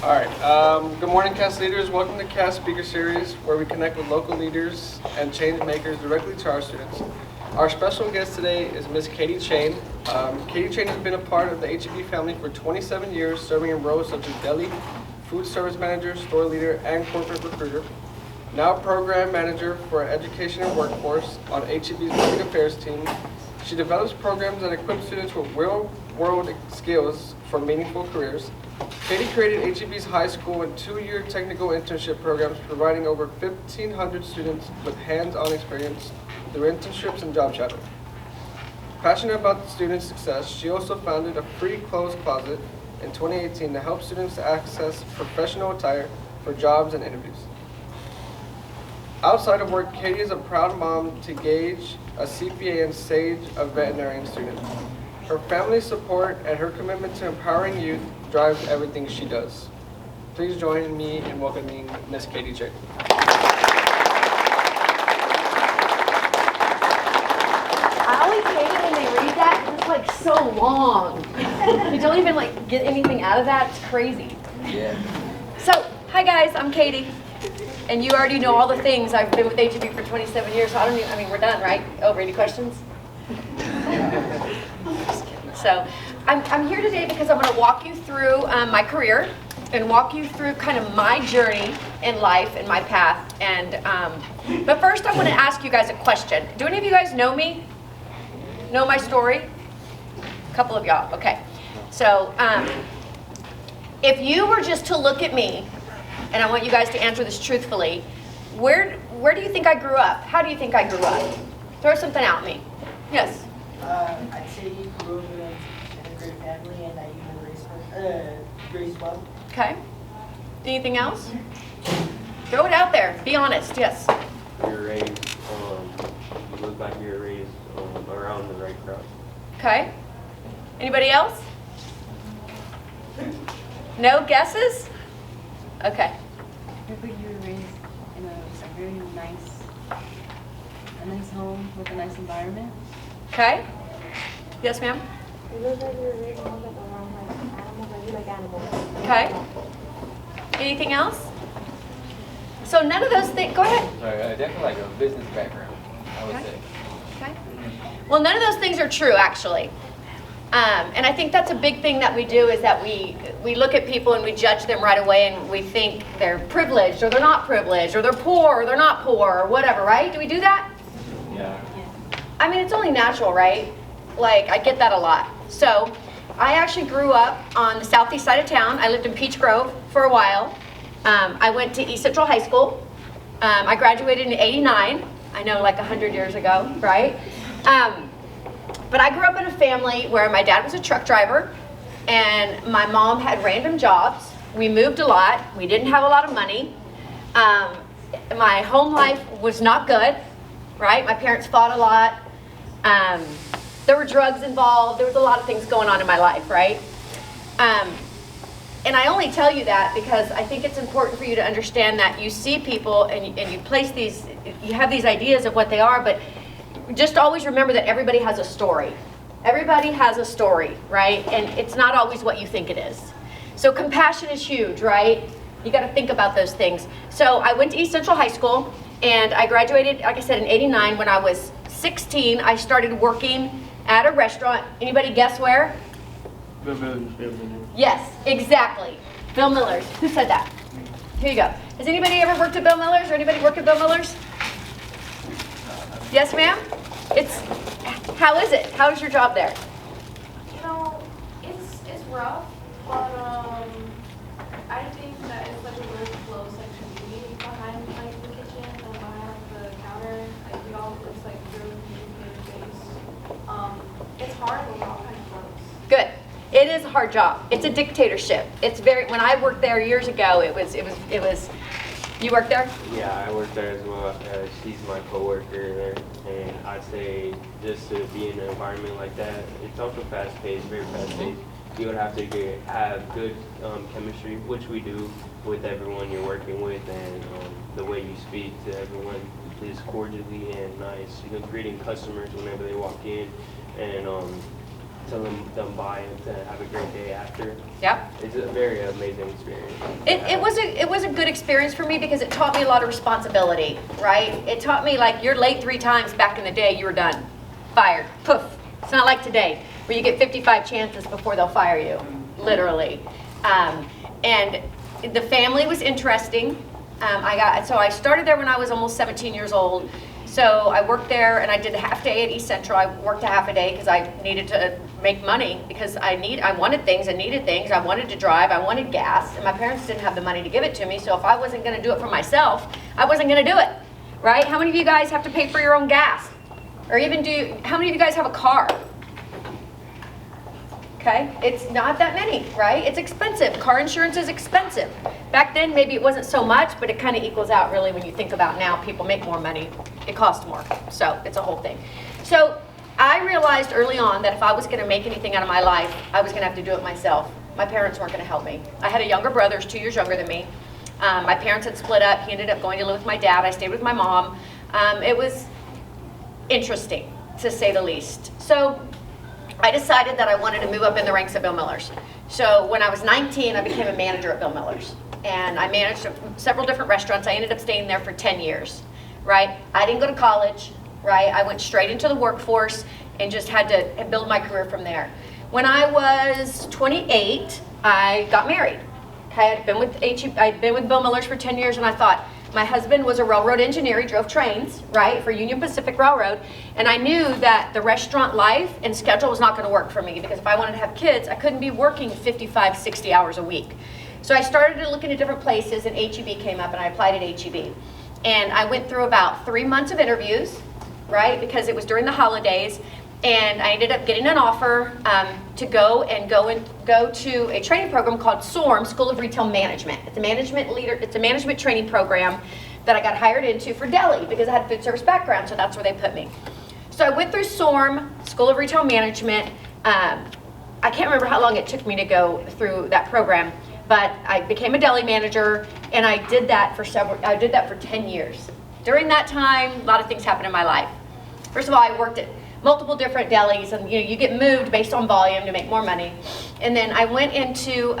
All right. Good morning, CAST leaders. Welcome to CAST Speaker Series, where we connect with local leaders and change makers directly to our students. Our special guest today is Miss Katie Chain. Katie Chain has been a part of the HEB family for 27 years, serving in roles such as Deli, food service manager, store leader, and corporate recruiter. Now program manager for education and workforce on HEB's public affairs team. She develops programs that equip students with real-world skills for meaningful careers. Katie created HEB's high school and 2-year technical internship programs, providing over 1,500 students with hands-on experience through internships and job shadowing. Passionate about student success, she also founded a free clothes closet in 2018 to help students access professional attire for jobs and interviews. Outside of work, Katie is a proud mom to Gage, a CPA, and Sage, a veterinarian student. Her family's support and her commitment to empowering youth drives everything she does. Please join me in welcoming Miss Katie Chain. I always hate it when they read that because it's like so long. You don't even like get anything out of that. It's crazy. Yeah. So, hi guys, I'm Katie. And you already know all the things. I've been with HEB for 27 years, so we're done, right? Over, any questions? Just kidding. So, I'm here today because I'm going to walk you through my career and walk you through kind of my journey in life and my path. And but first, I want to ask you guys a question. Do any of you guys know me? Know my story? A couple of y'all. Okay. So, if you were just to look at me, and I want you guys to answer this truthfully, where do you think I grew up? How do you think I grew up? Throw something at me. Yes? I'd say you grew up in a great family and that you were raised well. Okay. Anything else? Throw it out there. Be honest. Yes? You're raised, you look like you're raised around the right crowd. Okay. Anybody else? No guesses? Okay. Maybe you were raised in a very nice home with a nice environment. Okay. Yes, ma'am? It looks like you're raised around animals, like you like animals. Okay. Anything else? So none of those things, go ahead. Sorry, definitely like a business background, I would Okay. say. Okay. Well, none of those things are true, actually. And I think that's a big thing that we do is that we look at people and we judge them right away and we think they're privileged or they're not privileged or they're poor or they're not poor or whatever, right? Do we do that? Yeah. I mean, it's only natural, right? Like, I get that a lot. So, I actually grew up on the southeast side of town. I lived in Peach Grove for a while. I went to East Central High School. I graduated in '89. I know, like 100 years ago, right? But I grew up in a family where my dad was a truck driver and my mom had random jobs. We moved a lot. We didn't have a lot of money. My home life was not good, right? My parents fought a lot. There were drugs involved. There was a lot of things going on in my life, right? And I only tell you that because I think it's important for you to understand that you see people and you place these, you have these ideas of what they are, but just always remember that everybody has a story. Everybody has a story, right? And it's not always what you think it is. So compassion is huge, right? You got to think about those things. So I went to East Central High School and I graduated, like I said, in '89. When I was 16, I started working at a restaurant. Anybody guess where? Bill Miller's. Yes, exactly. Bill Miller's. Who said that? Here you go. Has anybody ever worked at Bill Miller's or anybody worked at Bill Miller's? Yes, ma'am? How is it? How is your job there? You know, it's rough, but I think that it's like a really close community behind like the kitchen and behind the counter. Like we all it's like really communicator based. It's hard, but we're all kind of close. Good. It is a hard job. It's a dictatorship. It's very. When I worked there years ago, it was. You worked there? Yeah, I work there as well. She's my coworker there, and I'd say just to be in an environment like that, it's also fast-paced, very fast-paced. You would have to have good chemistry, which we do with everyone you're working with, and the way you speak to everyone is cordially and nice. Greeting customers whenever they walk in, and to them by and to have a great day after. Yep. It's a very amazing experience. It was a good experience for me because it taught me a lot of responsibility, right? It taught me, like, you're late 3 times back in the day, you were done. Fired. Poof. It's not like today where you get 55 chances before they'll fire you, literally. And the family was interesting. So I started there when I was almost 17 years old. So I worked there and I did a half day at East Central. I worked a half a day because I needed to make money because I wanted things, I needed things, I wanted to drive, I wanted gas, and my parents didn't have the money to give it to me. So if I wasn't going to do it for myself, I wasn't going to do it, right? How many of you guys have to pay for your own gas? Or even how many of you guys have a car? Okay, it's not that many, right? It's expensive. Car insurance is expensive. Back then, maybe it wasn't so much, but it kind of equals out really when you think about now. People make more money. It costs more. So it's a whole thing. So I realized early on that if I was going to make anything out of my life, I was going to have to do it myself. My parents weren't going to help me. I had a younger brother, who's 2 years younger than me. My parents had split up. He ended up going to live with my dad. I stayed with my mom. It was interesting, to say the least. So I decided that I wanted to move up in the ranks at Bill Miller's. So when I was 19, I became a manager at Bill Miller's. And I managed several different restaurants. I ended up staying there for 10 years, right? I didn't go to college, right? I went straight into the workforce and just had to build my career from there. When I was 28, I got married. Okay, I'd been with Bill Miller's for 10 years, and I thought, my husband was a railroad engineer. He drove trains, right, for Union Pacific Railroad. And I knew that the restaurant life and schedule was not going to work for me because if I wanted to have kids, I couldn't be working 55, 60 hours a week. So I started to look into different places, and HEB came up, and I applied at HEB. And I went through about 3 months of interviews, right, because it was during the holidays. And I ended up getting an offer to go to a training program called SORM, School of Retail Management. It's a management training program that I got hired into for Deli because I had a food service background, so that's where they put me. So I went through SORM, School of Retail Management. I can't remember how long it took me to go through that program, but I became a deli manager, and I did that for 10 years. During that time, a lot of things happened in my life. First of all, I worked at multiple different delis, and you get moved based on volume to make more money. And then I went into,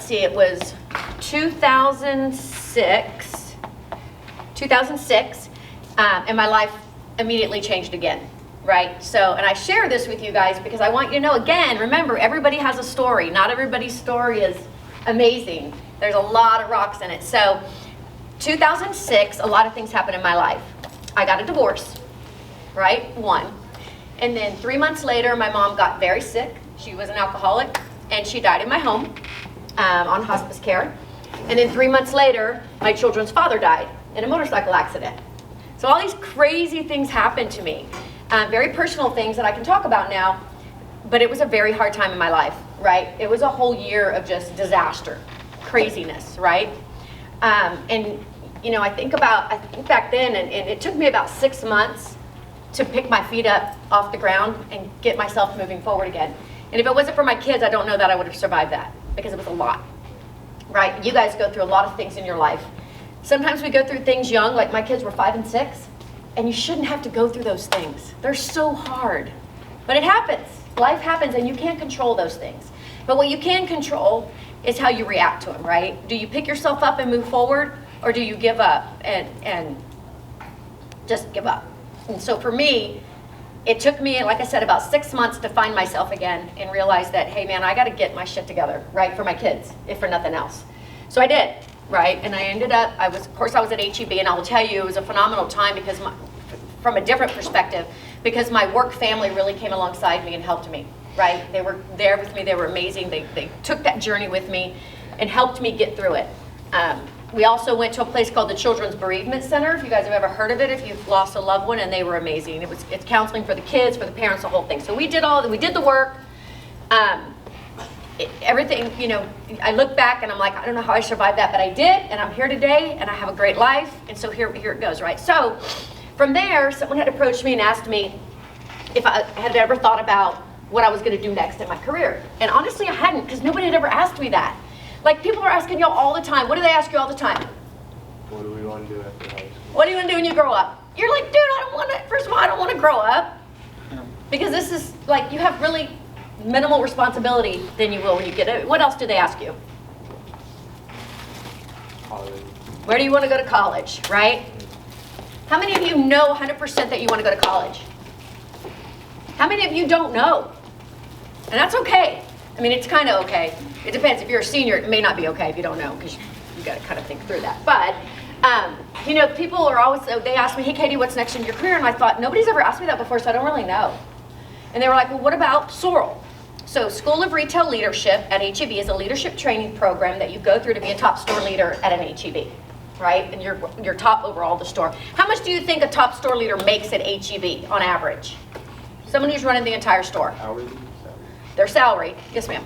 it was 2006, and my life immediately changed again, right? So, and I share this with you guys because I want you to know, again, remember, everybody has a story. Not everybody's story is amazing. There's a lot of rocks in it. So, 2006, a lot of things happened in my life. I got a divorce. Right, 1. And then 3 months later, my mom got very sick. She was an alcoholic, and she died in my home on hospice care. And then 3 months later, my children's father died in a motorcycle accident. So all these crazy things happened to me, very personal things that I can talk about now, but it was a very hard time in my life, right? It was a whole year of just disaster, craziness, right? And I think back then, and it took me about 6 months to pick my feet up off the ground and get myself moving forward again. And if it wasn't for my kids, I don't know that I would have survived that because it was a lot, right? You guys go through a lot of things in your life. Sometimes we go through things young, like my kids were 5 and 6, and you shouldn't have to go through those things. They're so hard, but it happens. Life happens, and you can't control those things. But what you can control is how you react to them, right? Do you pick yourself up and move forward, or do you give up and just give up? And so for me, it took me, like I said, about 6 months to find myself again and realize that, hey man, I got to get my shit together, right, for my kids, if for nothing else. So I did, right, and I ended up, I was at HEB, and I will tell you, it was a phenomenal time because from a different perspective, because my work family really came alongside me and helped me, right? They were there with me, they were amazing, they took that journey with me and helped me get through it. We also went to a place called the Children's Bereavement Center, if you guys have ever heard of it, if you've lost a loved one, and they were amazing. It's counseling for the kids, for the parents, the whole thing. So we did the work. Everything, I look back and I'm like, I don't know how I survived that, but I did, and I'm here today, and I have a great life, and so here it goes, right? So from there, someone had approached me and asked me if I had ever thought about what I was going to do next in my career. And honestly, I hadn't, because nobody had ever asked me that. Like, people are asking y'all all the time. What do they ask you all the time? What do we want to do after high school? What do you want to do when you grow up? You're like, dude, first of all, I don't want to grow up. Because this is like, you have really minimal responsibility than you will when you get it. What else do they ask you? College. Where do you want to go to college, right? How many of you know 100% that you want to go to college? How many of you don't know? And that's okay. I mean, it's kind of okay. It depends. If you're a senior, it may not be okay if you don't know, because you got to kind of think through that. But, you know, people are always, they ask me, hey, Katie, what's next in your career? And I thought, nobody's ever asked me that before, so I don't really know. And they were like, well, what about Sorrel? So School of Retail Leadership at HEB is a leadership training program that you go through to be a top store leader at an HEB, right? And you're top overall the store. How much do you think a top store leader makes at HEB on average? Someone who's running the entire store. Hourly? Their salary. Yes, ma'am.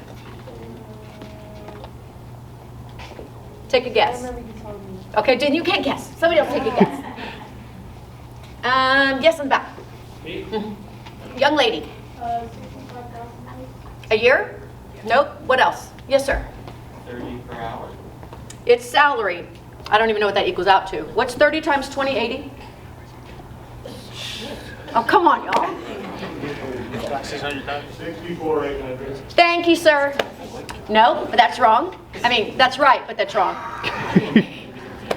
Take a I guess. remember you told me. Okay, then you can't guess. Somebody else take a guess. Yes, in the back. Me? Young lady. 65,000. A year? Nope. What else? Yes, sir. 30 per hour. It's salary. I don't even know what that equals out to. What's 30 times 20, 80? Oh, come on, y'all. 64,800. Thank you, sir. No, but that's wrong. I mean, that's right, but that's wrong.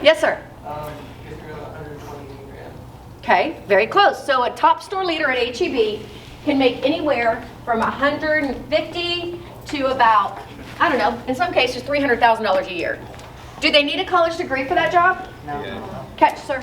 Yes, sir. 120 grand. Okay, very close. So a top store leader at HEB can make anywhere from 150 to about, I don't know, in some cases $300,000 a year. Do they need a college degree for that job? No. Catch, sir.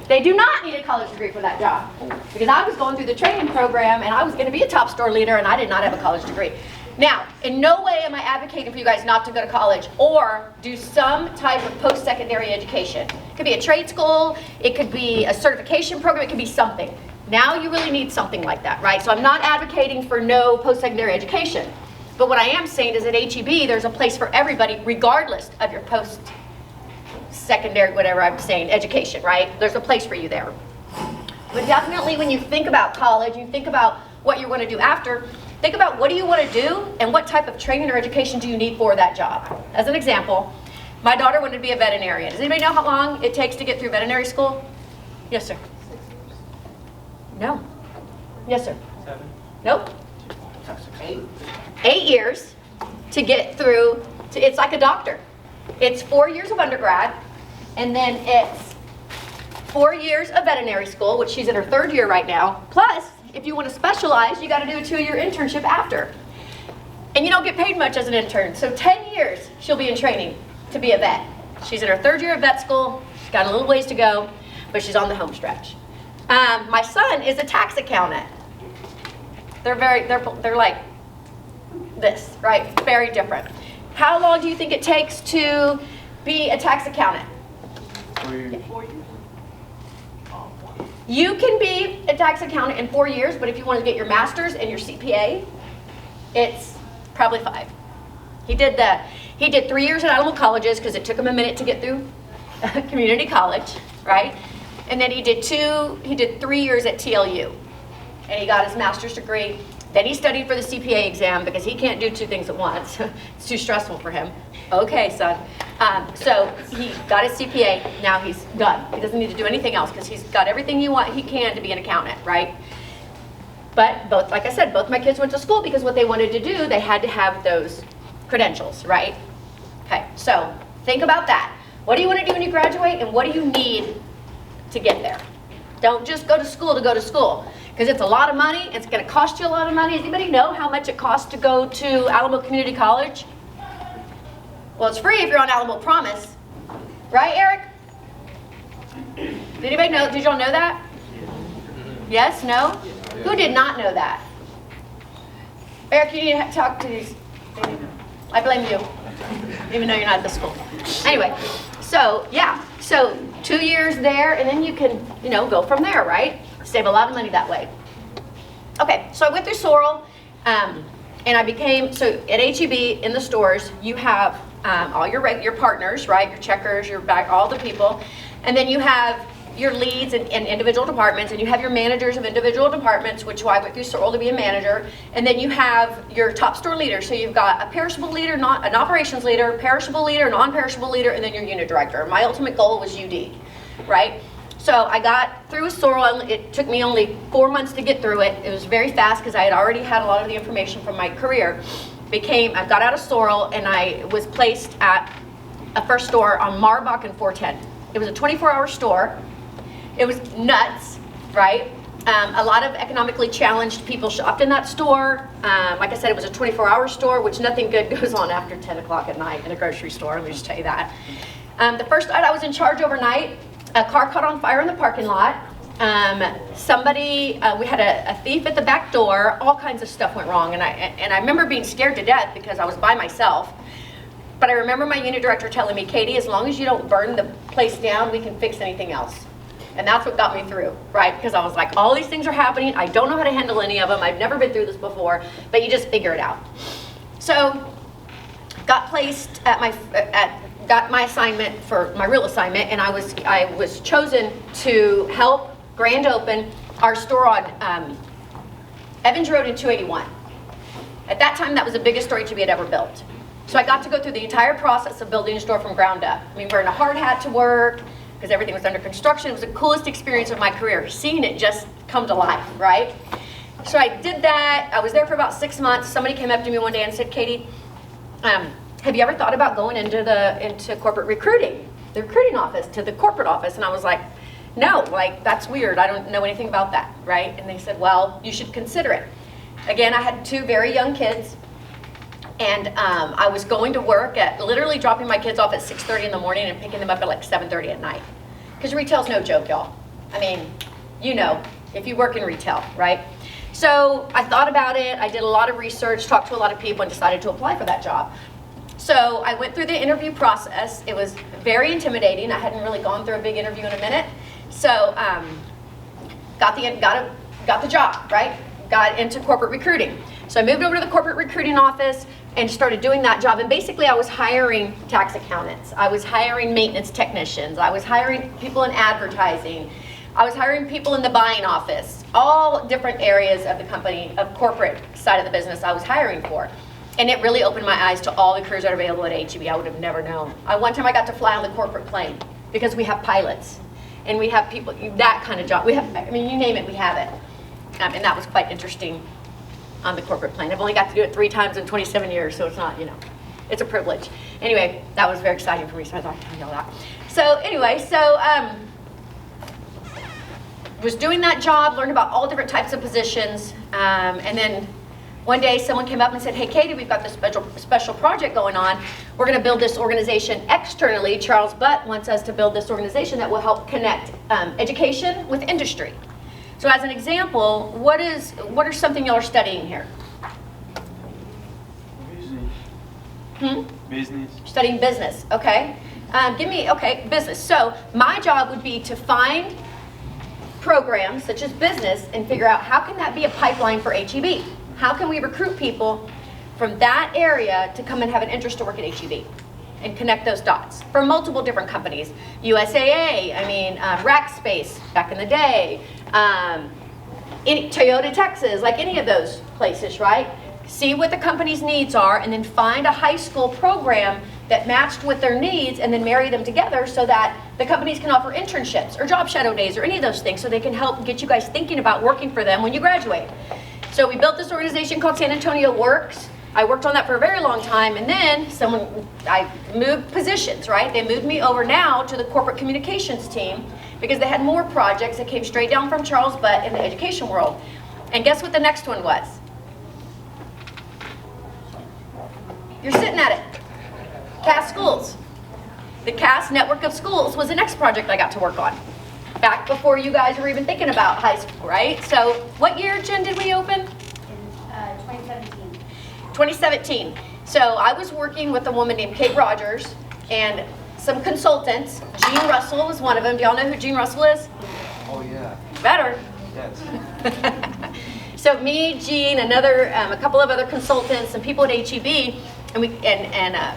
They do not need a college degree for that job. Because I was going through the training program and I was going to be a top store leader and I did not have a college degree. Now, in no way am I advocating for you guys not to go to college or do some type of post-secondary education. It could be a trade school, it could be a certification program, it could be something. Now you really need something like that, right? So I'm not advocating for no post-secondary education. But what I am saying is at HEB, there's a place for everybody regardless of your post-secondary, whatever I'm saying, education, right? There's a place for you there. But definitely when you think about college, you think about what you want to do after, think about what do you want to do and what type of training or education do you need for that job. As an example, my daughter wanted to be a veterinarian. Does anybody know how long it takes to get through veterinary school? Yes, sir. No. Yes, sir. 7. Nope. 8 years to get through, it's like a doctor. It's 4 years of undergrad, and then it's 4 years of veterinary school, which she's in her 3rd year right now. Plus, if you want to specialize, you got to do a 2-year internship after. And you don't get paid much as an intern. So 10 years she'll be in training to be a vet. She's in her 3rd year of vet school. She's got a little ways to go, but she's on the home stretch. My son is a tax accountant. They're like this, right? Very different. How long do you think it takes to be a tax accountant? 4 years. You can be a tax accountant in 4 years, but if you want to get your master's and your CPA, it's probably 5. He did 3 years at animal colleges because it took him a minute to get through community college, right? And then he did 3 years at TLU, and he got his master's degree. Then he studied for the CPA exam because he can't do 2 things at once. It's too stressful for him. Okay, son. So he got his CPA. Now he's done. He doesn't need to do anything else because he's got everything he can to be an accountant, right? But both, like I said, both my kids went to school because what they wanted to do, they had to have those credentials, right? Okay, so think about that. What do you want to do when you graduate, and what do you need to get there? Don't just go to school to go to school, because it's a lot of money. It's going to cost you a lot of money. Does anybody know how much it costs to go to Alamo Community College? Well, it's free if you're on Alamo Promise. Right, Eric? Did anybody know? Did y'all know that? Yes? No? Who did not know that? Eric, you need to talk to these. I blame you, even though you're not at the school. Anyway, so yeah. So 2 years there, and then you can, go from there, right? Save a lot of money that way. Okay, so I went through Sorrel, and I became, so at HEB in the stores, you have all your partners, right? Your checkers, your back, all the people. And then you have your leads in individual departments, and you have your managers of individual departments, which is why I went through Sorrel to be a manager. And then you have your top store leaders. So you've got a perishable leader, an operations leader, perishable leader, non-perishable leader, and then your unit director. My ultimate goal was UD, right? So I got through a sorrel. It took me only 4 months to get through it. It was very fast because I had already had a lot of the information from my career. I got out of sorrel and I was placed at a first store on Marbach and 410. It was a 24-hour store. It was nuts, right? A lot of economically challenged people shopped in that store. Like I said, it was a 24-hour store, which nothing good goes on after 10 o'clock at night in a grocery store, let me just tell you that. The first night I was in charge overnight, a car caught on fire in the parking lot. We had a thief at the back door, all kinds of stuff went wrong. And I remember being scared to death because I was by myself. But I remember my unit director telling me, Katie, as long as you don't burn the place down, we can fix anything else. And that's what got me through, right? Because I was like, all these things are happening. I don't know how to handle any of them. I've never been through this before, but you just figure it out. So got placed got my assignment for my real assignment, and I was chosen to help grand open our store on Evans Road in 281. At that time, that was the biggest store HEB had ever built. So I got to go through the entire process of building a store from ground up. I mean, wearing a hard hat to work, because everything was under construction. It was the coolest experience of my career, seeing it just come to life, right? So I did that. I was there for about 6 months. Somebody came up to me one day and said, Katie, have you ever thought about going into corporate recruiting, the recruiting office, to the corporate office? And I was like, no, like, that's weird. I don't know anything about that, right? And they said, well, you should consider it. Again, I had 2 very young kids. And I was going to work at literally dropping my kids off at 6:30 in the morning and picking them up at like 7:30 at night. Because retail's no joke, y'all. I mean, you know, if you work in retail, right? So I thought about it. I did a lot of research, talked to a lot of people, and decided to apply for that job. So I went through the interview process. It was very intimidating. I hadn't really gone through a big interview in a minute. So got the job, right? Got into corporate recruiting. So I moved over to the corporate recruiting office and started doing that job. And basically I was hiring tax accountants. I was hiring maintenance technicians. I was hiring people in advertising. I was hiring people in the buying office. All different areas of the company, of corporate side of the business I was hiring for. And it really opened my eyes to all the careers that are available at HEB. I would have never known. One time I got to fly on the corporate plane because we have pilots. And we have people, that kind of job. We have, I mean, you name it, we have it. And that was quite interesting on the corporate plane. I've only got to do it 3 times in 27 years, so it's not, you know, it's a privilege. Anyway, that was very exciting for me, so I thought I'd tell you all that. So anyway, was doing that job, learned about all different types of positions, and then one day someone came up and said, hey Katie, we've got this special project going on. We're going to build this organization externally. Charles Butt wants us to build this organization that will help connect education with industry. So as an example, what are something y'all are studying here? Business. Business. Studying business, okay. Business. So my job would be to find programs such as business and figure out how can that be a pipeline for HEB? How can we recruit people from that area to come and have an interest to work at HEB? And connect those dots for multiple different companies. USAA, Rackspace back in the day, Toyota Texas, like any of those places, right? See what the company's needs are and then find a high school program that matched with their needs and then marry them together so that the companies can offer internships or job shadow days or any of those things so they can help get you guys thinking about working for them when you graduate. So we built this organization called San Antonio Works. I worked on that for a very long time, and then I moved positions, right? They moved me over now to the corporate communications team because they had more projects that came straight down from Charles Butt in the education world. And guess what the next one was? You're sitting at it. Cass Schools. The Cass network of schools was the next project I got to work on. Back before you guys were even thinking about high school, right? So what year, Jen, did we open? In 2017. 2017. So I was working with a woman named Kate Rogers and some consultants. Gene Russell was one of them. Do y'all know who Gene Russell is? Oh yeah. Better. Yes. So me, Gene, a couple of other consultants and people at HEB, and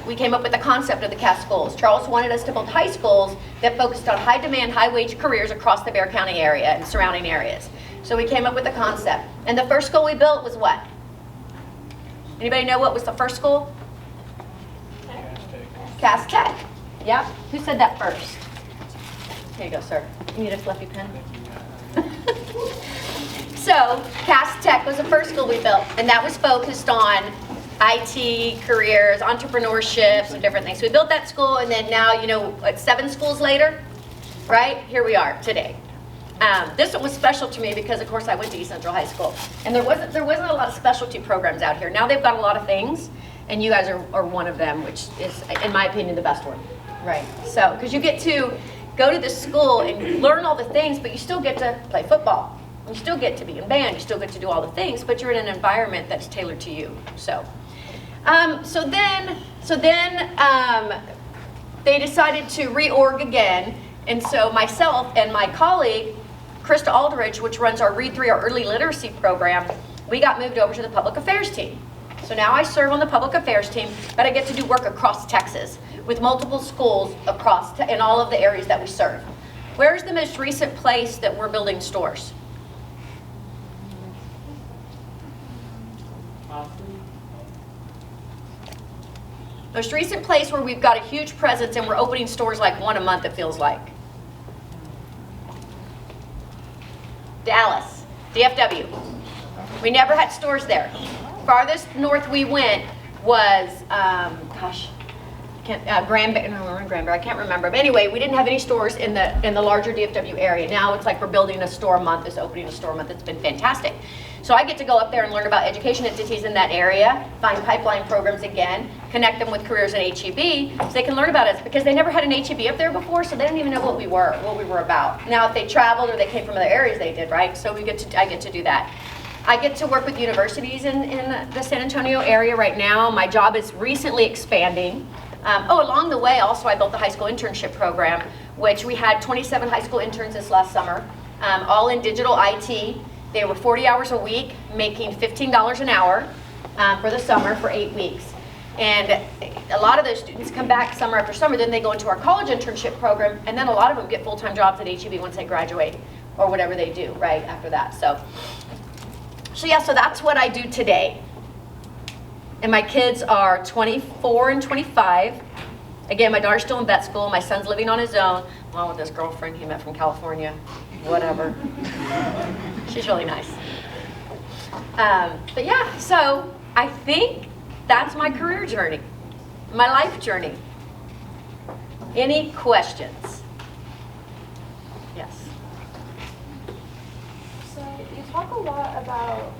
we came up with the concept of the Cass schools. Charles wanted us to build high schools that focused on high demand, high wage careers across the Bexar County area and surrounding areas. So we came up with the concept. And the first school we built was what? Anybody know what was the first school? Cass Tech. Yeah. Who said that first? Here you go, sir. You need a fluffy pen? So, Cass Tech was the first school we built, and that was focused on IT, careers, entrepreneurship, some different things. So we built that school, and then now, 7 schools later, right? Here we are today. This one was special to me because, of course, I went to East Central High School, and there wasn't a lot of specialty programs out here. Now they've got a lot of things, and you guys are one of them, which is, in my opinion, the best one. Right. So, because you get to go to this school and learn all the things, but you still get to play football. You still get to be in band. You still get to do all the things, but you're in an environment that's tailored to you. So, so then they decided to reorg again, and so myself and my colleague, Krista Aldridge, which runs our Read 3, our early literacy program, we got moved over to the public affairs team. So now I serve on the public affairs team, but I get to do work across Texas with multiple schools in all of the areas that we serve. Where's the most recent place that we're building stores? Most recent place where we've got a huge presence and we're opening stores like one a month, it feels like. Dallas, DFW. We never had stores there. Farthest north we went was, Granbury, I can't remember. But anyway, we didn't have any stores in the larger DFW area. Now it's like we're building a store a month, it's opening a store a month. It's been fantastic. So I get to go up there and learn about education entities in that area, find pipeline programs again, connect them with careers at HEB so they can learn about us, because they never had an HEB up there before, so they didn't even know what we were about. Now if they traveled or they came from other areas, they did, right? So I get to do that. I get to work with universities in the San Antonio area right now. My job is recently expanding. Along the way, also, I built the high school internship program, which we had 27 high school interns this last summer, all in digital IT. They were 40 hours a week, making $15 an hour for the summer for 8 weeks. And a lot of those students come back summer after summer, then they go into our college internship program, and then a lot of them get full-time jobs at HEB once they graduate, or whatever they do right after that. So that's what I do today. And my kids are 24 and 25. Again, my daughter's still in vet school. My son's living on his own, along with this girlfriend he met from California. Whatever. She's really nice. But yeah, so I think that's my career journey, my life journey. Any questions? Yes. So you talk a lot about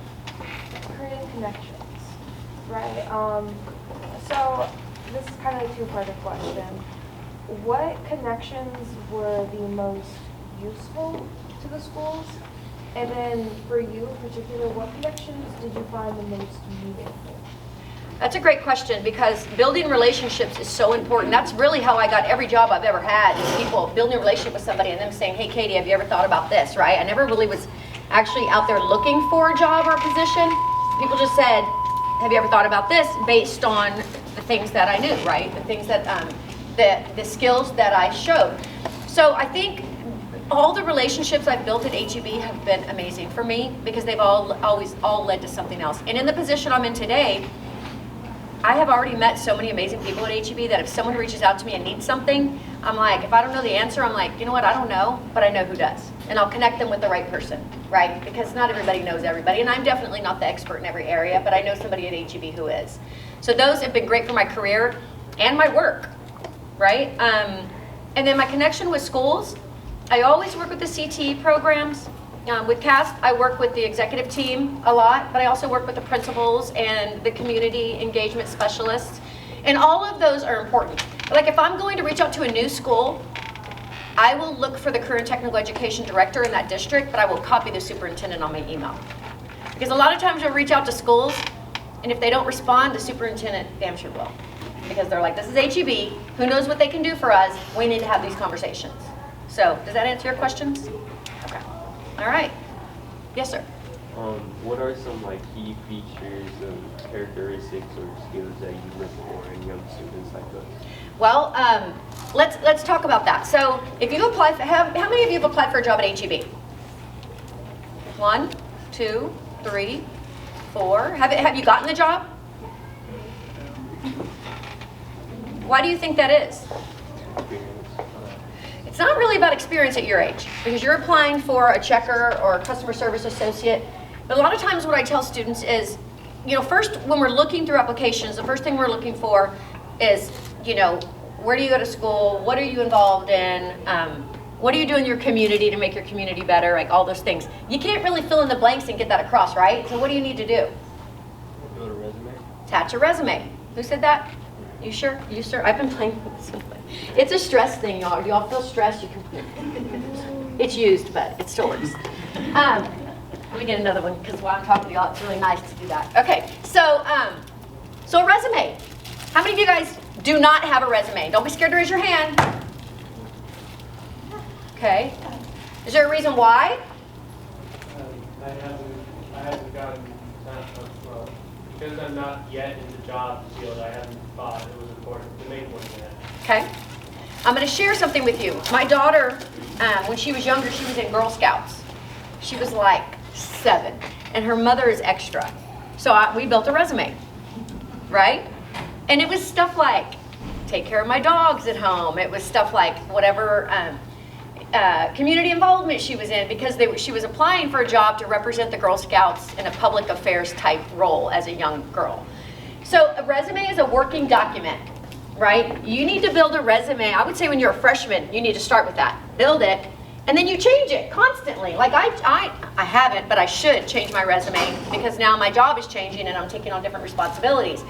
creating connections, right? So this is kind of a two-part question. What connections were the most useful to the schools? And then for you in particular, what connections did you find the most meaningful? That's a great question, because building relationships is so important. That's really how I got every job I've ever had, is people building a relationship with somebody and them saying, hey, Katie, have you ever thought about this, right? I never really was actually out there looking for a job or a position. People just said, have you ever thought about this, based on the things that I knew, right? The things that, the skills that I showed. So I think all the relationships I've built at HEB have been amazing for me, because they've always led to something else. And in the position I'm in today, I have already met so many amazing people at HEB that if someone reaches out to me and needs something, I'm like, if I don't know the answer, I'm like, you know what, I don't know, but I know who does. And I'll connect them with the right person, right? Because not everybody knows everybody, and I'm definitely not the expert in every area, but I know somebody at HEB who is. So those have been great for my career and my work, right? And then my connection with schools, I always work with the CTE programs. With CAST, I work with the executive team a lot, but I also work with the principals and the community engagement specialists. And all of those are important. Like if I'm going to reach out to a new school, I will look for the career and technical education director in that district, but I will copy the superintendent on my email. Because a lot of times you'll reach out to schools, and if they don't respond, the superintendent damn sure will. Because they're like, this is HEB, who knows what they can do for us, we need to have these conversations. So, does that answer your questions? Okay. All right. Yes, sir. What are some key features and characteristics or skills that you look for in young students like us? Well, let's talk about that. So, if you apply for, how many of you have applied for a job at HEB? 1, 2, 3, 4. Have you gotten the job? Why do you think that is? It's not really about experience at your age, because you're applying for a checker or a customer service associate. But a lot of times what I tell students is, first when we're looking through applications, the first thing we're looking for is, where do you go to school? What are you involved in? What do you do in your community to make your community better? Like all those things. You can't really fill in the blanks and get that across, right? So what do you need to do? Build a resume. Attach a resume. Who said that? You sure? You sure? I've been playing with this. It's a stress thing, y'all. Do y'all feel stressed? You can. It's used, but it still works. Let me get another one, because while I'm talking to y'all, it's really nice to do that. Okay, so a resume. How many of you guys do not have a resume? Don't be scared to raise your hand. Okay. Is there a reason why? I haven't gotten that much, because I'm not yet in the job field, I haven't thought it was important to make one yet. Okay. I'm going to share something with you. My daughter, when she was younger, she was in Girl Scouts. She was like 7, and her mother is extra. So we built a resume, right? And it was stuff like, take care of my dogs at home. It was stuff like whatever community involvement she was in, because she was applying for a job to represent the Girl Scouts in a public affairs type role as a young girl. So a resume is a working document, right? You need to build a resume. I would say when you're a freshman, you need to start with that. Build it, and then you change it constantly. Like I haven't, but I should change my resume, because now my job is changing and I'm taking on different responsibilities.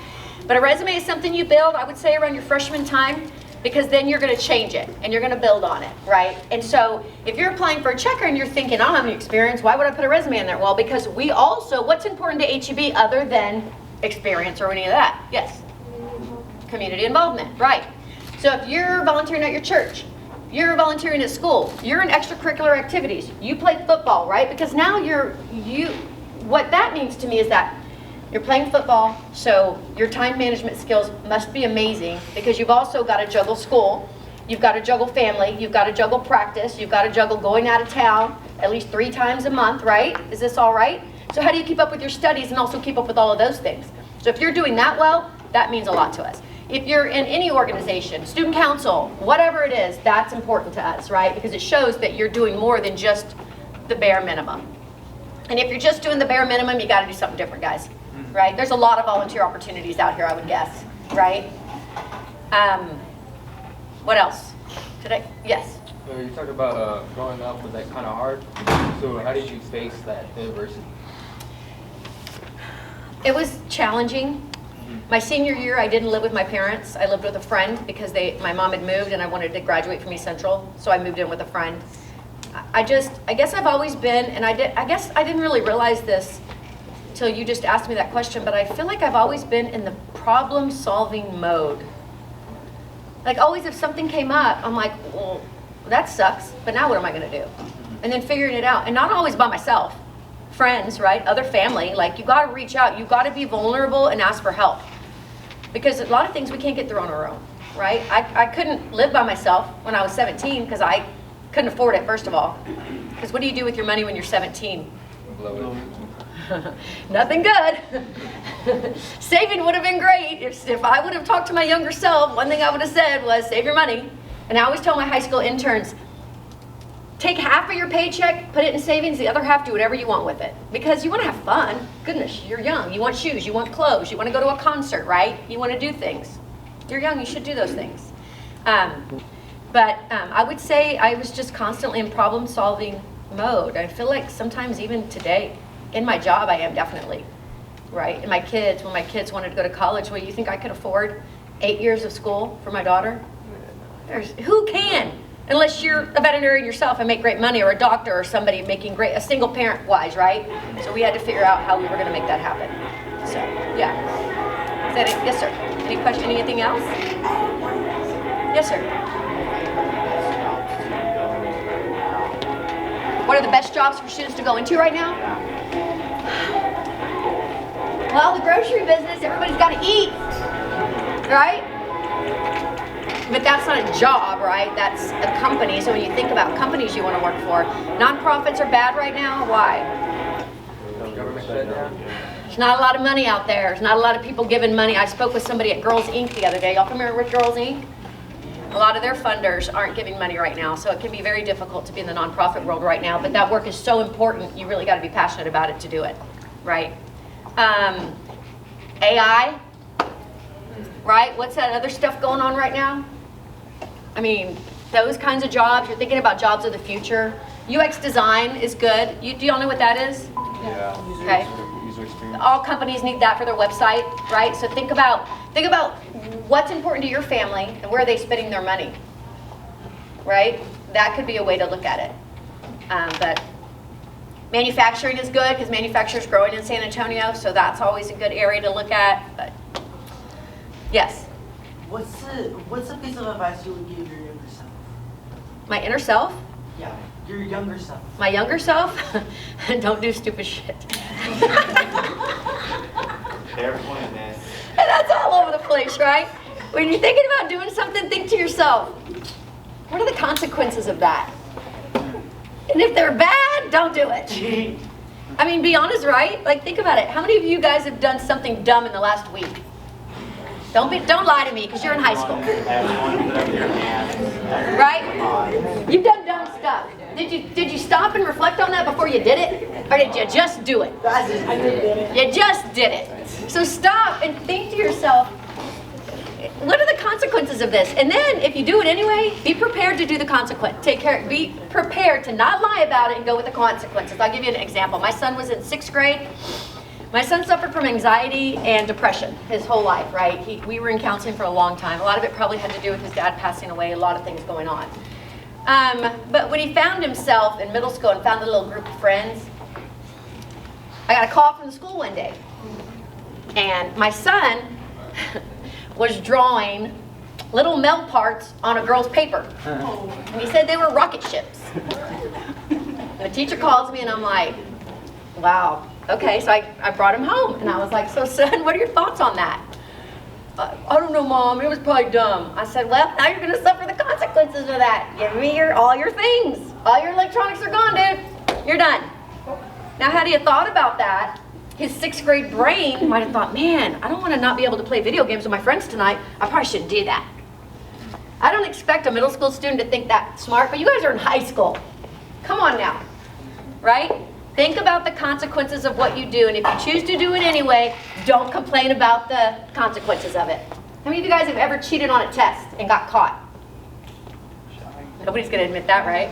But a resume is something you build, I would say, around your freshman time, because then you're going to change it and you're going to build on it, right? And so if you're applying for a checker and you're thinking, I don't have any experience, why would I put a resume in there? Well, because we also, what's important to HEB other than experience or any of that? Yes? Community involvement, right. So if you're volunteering at your church, you're volunteering at school, you're in extracurricular activities, you play football, right? Because now what that means to me is that you're playing football, so your time management skills must be amazing, because you've also got to juggle school, you've got to juggle family, you've got to juggle practice, you've got to juggle going out of town at least 3 times a month, right? Is this all right? So how do you keep up with your studies and also keep up with all of those things? So if you're doing that well, that means a lot to us. If you're in any organization, student council, whatever it is, that's important to us, right? Because it shows that you're doing more than just the bare minimum. And if you're just doing the bare minimum, you got to do something different, guys. Right? There's a lot of volunteer opportunities out here, I would guess, right? What else? Yes? So you talked about growing up was like kind of hard. So how did you face that adversity? It was challenging. My senior year, I didn't live with my parents. I lived with a friend because my mom had moved and I wanted to graduate from East Central, so I moved in with a friend. I guess I've always been, and I guess I didn't really realize this till you just asked me that question, but I feel like I've always been in the problem-solving mode. Like always, if something came up, I'm like, well, that sucks, but now what am I gonna do? And then figuring it out, and not always by myself. Friends, right, other family, like you gotta reach out, you gotta be vulnerable and ask for help. Because a lot of things we can't get through on our own, right? I couldn't live by myself when I was 17 because I couldn't afford it, first of all. Because what do you do with your money when you're 17? Blow it. Nothing good. Saving would have been great. If I would have talked to my younger self, one thing I would have said was save your money. And I always tell my high school interns, take half of your paycheck, put it in savings, the other half do whatever you want with it. Because you want to have fun. Goodness, you're young. You want shoes, you want clothes, you want to go to a concert, right? You want to do things. You're young, you should do those things. But I would say I was just constantly in problem-solving mode. I feel like sometimes even today, in my job, I am definitely, right? And my kids, when my kids wanted to go to college, well, you think I could afford 8 years of school for my daughter? Who can? Unless you're a veterinarian yourself and make great money, or a doctor, or somebody making great, a single parent wise, right? So we had to figure out how we were going to make that happen. So, yeah. Is that it? Yes, sir. Any question, anything else? Yes, sir. What are the best jobs for students to go into right now? Well, the grocery business, everybody's got to eat, right? But that's not a job, right? That's a company. So when you think about companies you want to work for, nonprofits are bad right now. Why? There's not a lot of money out there. There's not a lot of people giving money. I spoke with somebody at Girls Inc. the other day. Y'all familiar with Girls Inc.? A lot of their funders aren't giving money right now, so it can be very difficult to be in the nonprofit world right now, but that work is so important, you really got to be passionate about it to do it, right? AI, right? What's that other stuff going on right now? I mean, those kinds of jobs, you're thinking about jobs of the future. UX design is good. Do y'all know what that is? Yeah. Okay. User experience. All companies need that for their website, right? So think about what's important to your family and where are they spending their money, right? That could be a way to look at it. But manufacturing is good because manufacturing is growing in San Antonio, so that's always a good area to look at. But yes, What's a piece of advice you would give your younger self? my inner self, Yeah, your younger self. my younger self, don't do stupid shit. Fair point, man. And that's all over the place, right? When you're thinking about doing something, think to yourself, what are the consequences of that? And if they're bad, don't do it. I mean, be honest, right? Like, think about it. How many of you guys have done something dumb in the last week? Don't lie to me, because you're in high school. Everyone put up your hands. Right? You've done dumb stuff. Did you stop and reflect on that before you did it? Or did you just do it? You just did it. So stop and think to yourself, what are the consequences of this? And then, if you do it anyway, be prepared to do the consequence. Be prepared to not lie about it and go with the consequences. I'll give you an example. My son was in 6th grade. My son suffered from anxiety and depression his whole life, right? We were in counseling for a long time. A lot of it probably had to do with his dad passing away, a lot of things going on. But when he found himself in middle school and found a little group of friends, I got a call from the school one day. And my son was drawing little melt parts on a girl's paper. And he said they were rocket ships. And the teacher calls me and I'm like, wow. Okay, so I brought him home and I was like, so son, what are your thoughts on that? I don't know, Mom, it was probably dumb. I said, well, now you're gonna suffer the consequences of that. Give me all your things. All your electronics are gone, dude. You're done. Now, had he thought about that, his 6th grade brain might have thought, man, I don't want to not be able to play video games with my friends tonight. I probably shouldn't do that. I don't expect a middle school student to think that smart, but you guys are in high school. Come on now, right? Think about the consequences of what you do, and if you choose to do it anyway, don't complain about the consequences of it. How many of you guys have ever cheated on a test and got caught? Nobody's going to admit that, right?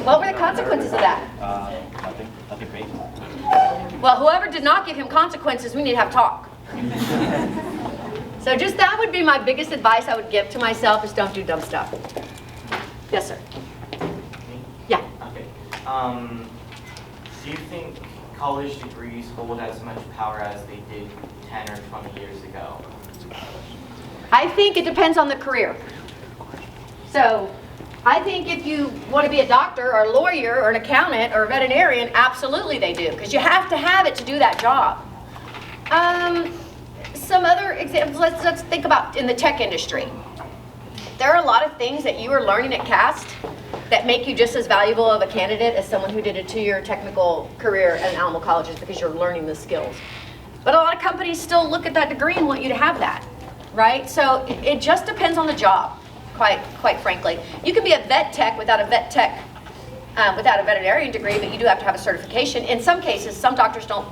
What were the consequences of that? Nothing great. Well, whoever did not give him consequences, we need to have talk. So just that would be my biggest advice I would give to myself is don't do dumb stuff. Yes, sir. Yeah. Okay. Do you think college degrees hold as much power as they did 10 or 20 years ago? I think it depends on the career. So I think if you want to be a doctor or a lawyer or an accountant or a veterinarian, absolutely they do, because you have to have it to do that job. Some other examples, let's think about in the tech industry. There are a lot of things that you are learning at CAST that make you just as valuable of a candidate as someone who did a 2-year technical career at animal colleges because you're learning the skills. But a lot of companies still look at that degree and want you to have that, right? So it just depends on the job, quite frankly. You can be a vet tech without a veterinarian degree, but you do have to have a certification. In some cases, some doctors don't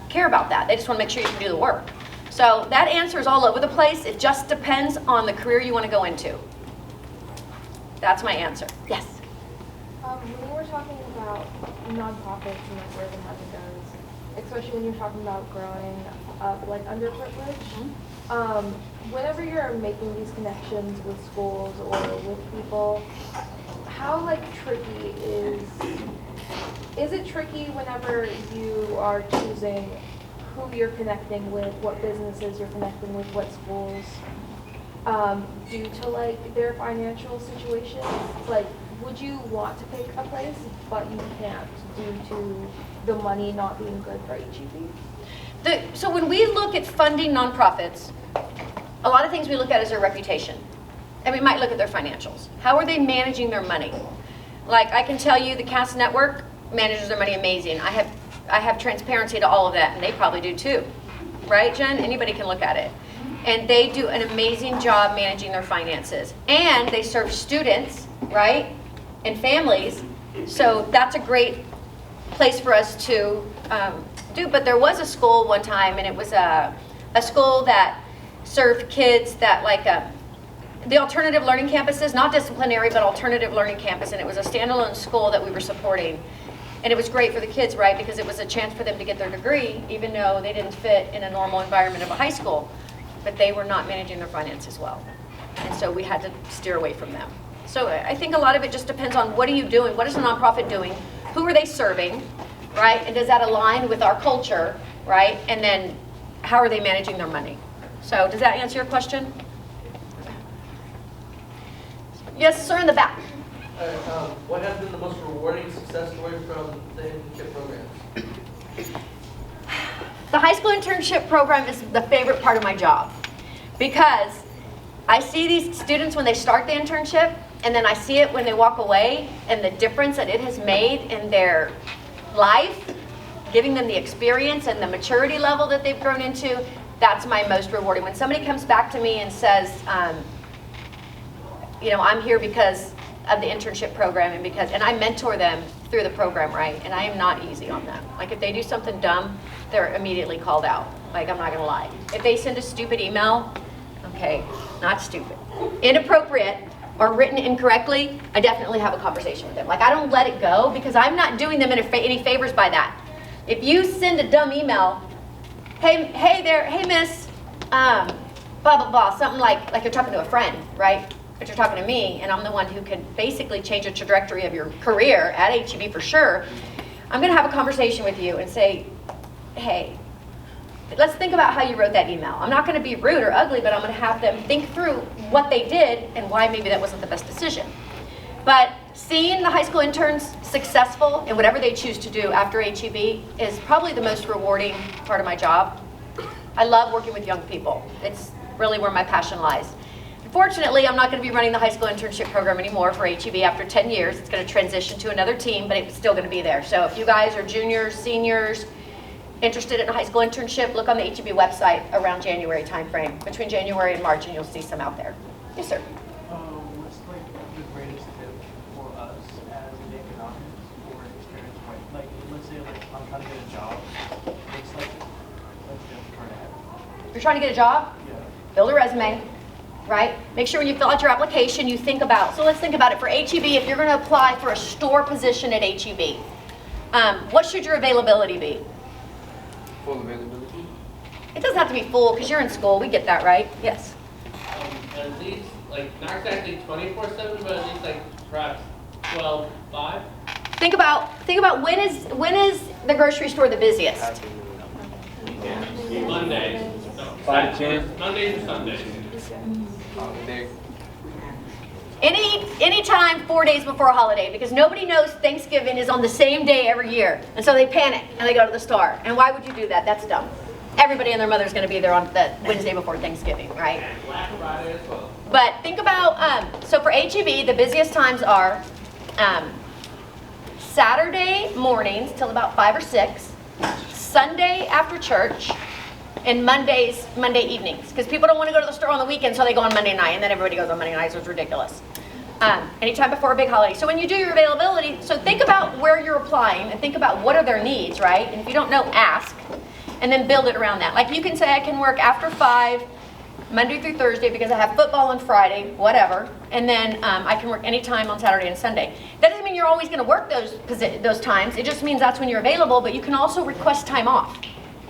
care about that. They just want to make sure you can do the work. So that answer is all over the place. It just depends on the career you want to go into. That's my answer. Yes? When we're talking about nonprofits and like where the money goes, especially when you're talking about growing up like underprivileged, whenever you're making these connections with schools or with people, how like tricky is it tricky whenever you are choosing who you're connecting with, what businesses you're connecting with, what schools, due to like their financial situations? Like, would you want to pick a place, but you can't due to the money not being good for HEB? So when we look at funding nonprofits, a lot of things we look at is their reputation. And we might look at their financials. How are they managing their money? Like, I can tell you the CAST network manages their money amazing. I have transparency to all of that, and they probably do too. Right, Jen? Anybody can look at it. and they do an amazing job managing their finances. And they serve students, right, and families. So that's a great place for us to do. But there was a school one time, and it was a school that served kids that the alternative learning campuses, not disciplinary, but alternative learning campus, and it was a standalone school that we were supporting. And it was great for the kids, right, because it was a chance for them to get their degree, even though they didn't fit in a normal environment of a high school. But they were not managing their finances well. And so we had to steer away from them. So I think a lot of it just depends on what are you doing, what is the nonprofit doing, who are they serving, right, and does that align with our culture, right, and then how are they managing their money? So does that answer your question? Yes, sir, in the back. What has been the most rewarding success story from the internship program? The high school internship program is the favorite part of my job because I see these students when they start the internship, and then I see it when they walk away, and the difference that it has made in their life, giving them the experience and the maturity level that they've grown into. That's my most rewarding. When somebody comes back to me and says, I'm here because of the internship program and I mentor them through the program, right? And I am not easy on them. Like if they do something dumb, they're immediately called out. Like I'm not gonna lie. If they send a stupid email, okay, not stupid, inappropriate or written incorrectly, I definitely have a conversation with them. Like I don't let it go because I'm not doing them any favors by that. If you send a dumb email, hey there, hey miss, blah, blah, blah, something like you're talking to a friend, right? But you're talking to me, and I'm the one who can basically change the trajectory of your career at HEB for sure. I'm gonna have a conversation with you and say, hey, let's think about how you wrote that email. I'm not gonna be rude or ugly, but I'm gonna have them think through what they did and why maybe that wasn't the best decision. But seeing the high school interns successful in whatever they choose to do after HEB is probably the most rewarding part of my job. I love working with young people. It's really where my passion lies. Unfortunately, I'm not going to be running the high school internship program anymore for HEB after 10 years. It's going to transition to another team, but it's still going to be there. So if you guys are juniors, seniors, interested in a high school internship, look on the HEB website around January timeframe, between January and March, and you'll see some out there. Yes, sir. What's like the greatest tip for us as an economics or experience, like let's say I'm trying to get a job. It's like You're trying to get a job? Yeah. Build a resume. Right? Make sure when you fill out your application, you think about, so let's think about it for HEB. If you're going to apply for a store position at HEB, what should your availability be? Full availability? It doesn't have to be full because you're in school. We get that, right? Yes. At least, not exactly 24/7, but at least perhaps 12/5. Think about when is the grocery store the busiest? Mondays. No, 5 to 10. Mondays or Sundays. Any time 4 days before a holiday, because nobody knows Thanksgiving is on the same day every year, and so they panic and they go to the store. And why would you do that? That's dumb. Everybody and their mother is going to be there on the Wednesday before Thanksgiving, right? And Black Friday as well. But think about, so for HEB, the busiest times are Saturday mornings till about 5 or 6, Sunday after church, and Monday evenings. Because people don't want to go to the store on the weekend, so they go on Monday night, and then everybody goes on Monday night, so it's ridiculous. Anytime before a big holiday. So when you do your availability, so think about where you're applying, and think about what are their needs, right? And if you don't know, ask, and then build it around that. Like you can say, I can work after 5, Monday through Thursday, because I have football on Friday, whatever, and then I can work anytime on Saturday and Sunday. That doesn't mean you're always going to work those times. It just means that's when you're available, but you can also request time off.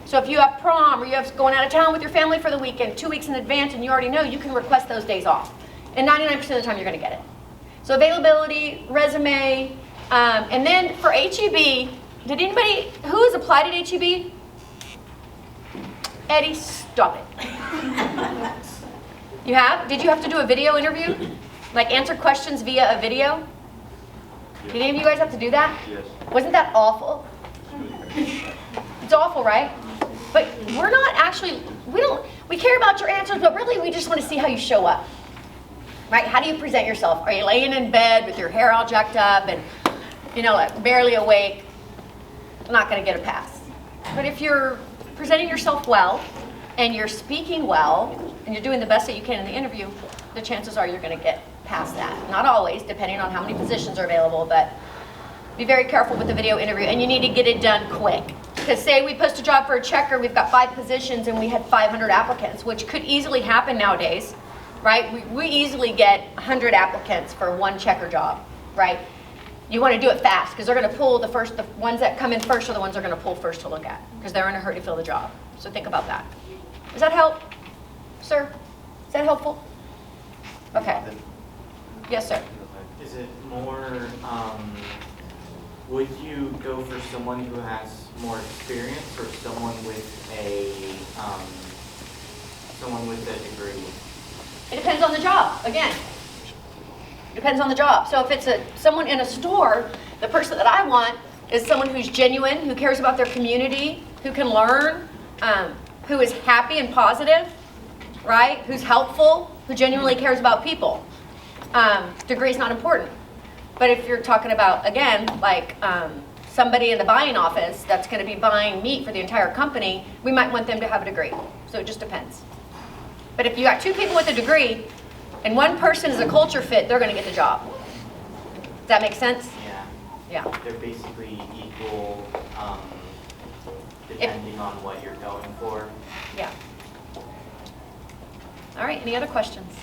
So if you have prom or you have going out of town with your family for the weekend 2 weeks in advance and you already know, you can request those days off. And 99% of the time you're going to get it. So availability, resume, and then for HEB, did anybody, who has applied at HEB? Eddie, stop it. You have? Did you have to do a video interview? Like answer questions via a video? Did any of you guys have to do that? Yes. Wasn't that awful? It's awful, right? But we're not actually, we care about your answers, but really we just want to see how you show up. Right? How do you present yourself? Are you laying in bed with your hair all jacked up and, like barely awake? Not going to get a pass. But if you're presenting yourself well and you're speaking well and you're doing the best that you can in the interview, the chances are you're going to get past that. Not always, depending on how many positions are available, but be very careful with the video interview, and you need to get it done quick. Because say we post a job for a checker, we've got 5 positions and we had 500 applicants, which could easily happen nowadays, right? We easily get 100 applicants for one checker job, right? You want to do it fast because they're going to pull the ones that come in first are the ones they're going to pull first to look at because they're in a hurry to fill the job. So think about that. Does that help, sir? Is that helpful? Okay. Yes, sir. Is it more, would you go for someone who has more experience or someone with a degree? It depends on the job, again. Depends on the job. So if it's someone in a store, the person that I want is someone who's genuine, who cares about their community, who can learn, who is happy and positive, right? Who's helpful, who genuinely cares about people. Degree is not important. But if you're talking about, again, like somebody in the buying office that's going to be buying meat for the entire company, we might want them to have a degree. So it just depends. But if you got 2 people with a degree and one person is a culture fit, they're going to get the job. Does that make sense? Yeah. Yeah. They're basically equal, depending on what you're going for. Yeah. All right, any other questions?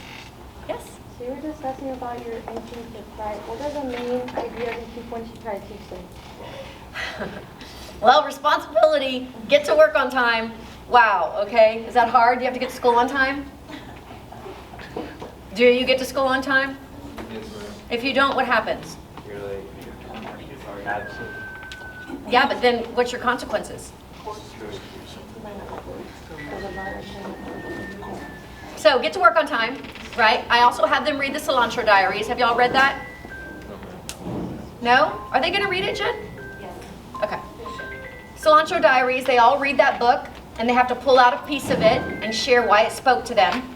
Yes? So you were discussing about your internships, right? What are the main ideas and key points you try to teach them? Well, responsibility, get to work on time. Wow, okay. Is that hard? Do you have to get to school on time? Do you get to school on time? Yes, ma'am. If you don't, what happens? You're like, absent. Yeah, but then what's your consequences? So get to work on time, right? I also have them read the Cilantro Diaries. Have y'all read that? No? Are they going to read it, Jen? Yes. Okay. Cilantro Diaries, they all read that book, and they have to pull out a piece of it and share why it spoke to them.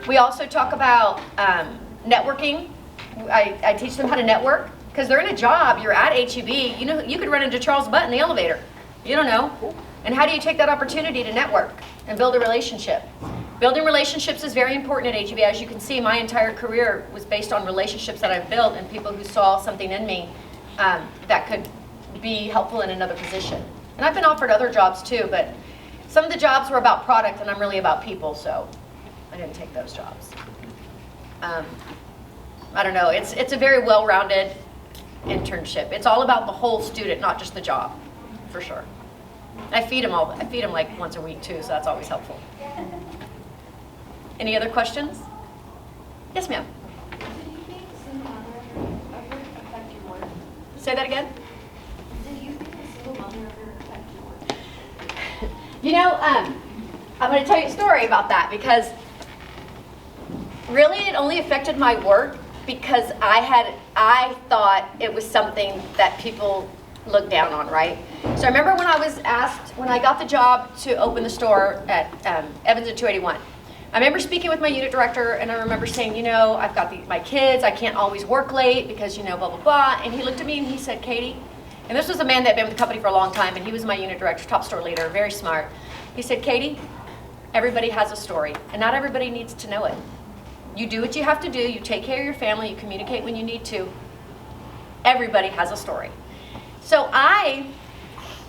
We also talk about networking. I teach them how to network, because they're in a job, you're at HEB, you know, you could run into Charles Butt in the elevator. You don't know. And how do you take that opportunity to network and build a relationship? Building relationships is very important at HEB. As you can see, my entire career was based on relationships that I've built and people who saw something in me that could be helpful in another position. And I've been offered other jobs too, but some of the jobs were about product and I'm really about people, so I didn't take those jobs. I don't know, it's a very well-rounded internship. It's all about the whole student, not just the job, for sure. I feed them like once a week too, so that's always helpful. Any other questions? Yes, ma'am. Did you think single mother ever affect your work? Say that again? Did you think a single mother ever affect your work? You know, I'm going to tell you a story about that because really it only affected my work because I thought it was something that people looked down on, right? So I remember when I was asked, when I got the job to open the store at Evans and 281, I remember speaking with my unit director and I remember saying, you know, I've got my kids, I can't always work late because, you know, blah, blah, blah. And he looked at me and he said, Katie, and this was a man that had been with the company for a long time and he was my unit director, top store leader, very smart. He said, Katie, everybody has a story and not everybody needs to know it. You do what you have to do, you take care of your family, you communicate when you need to. Everybody has a story. So I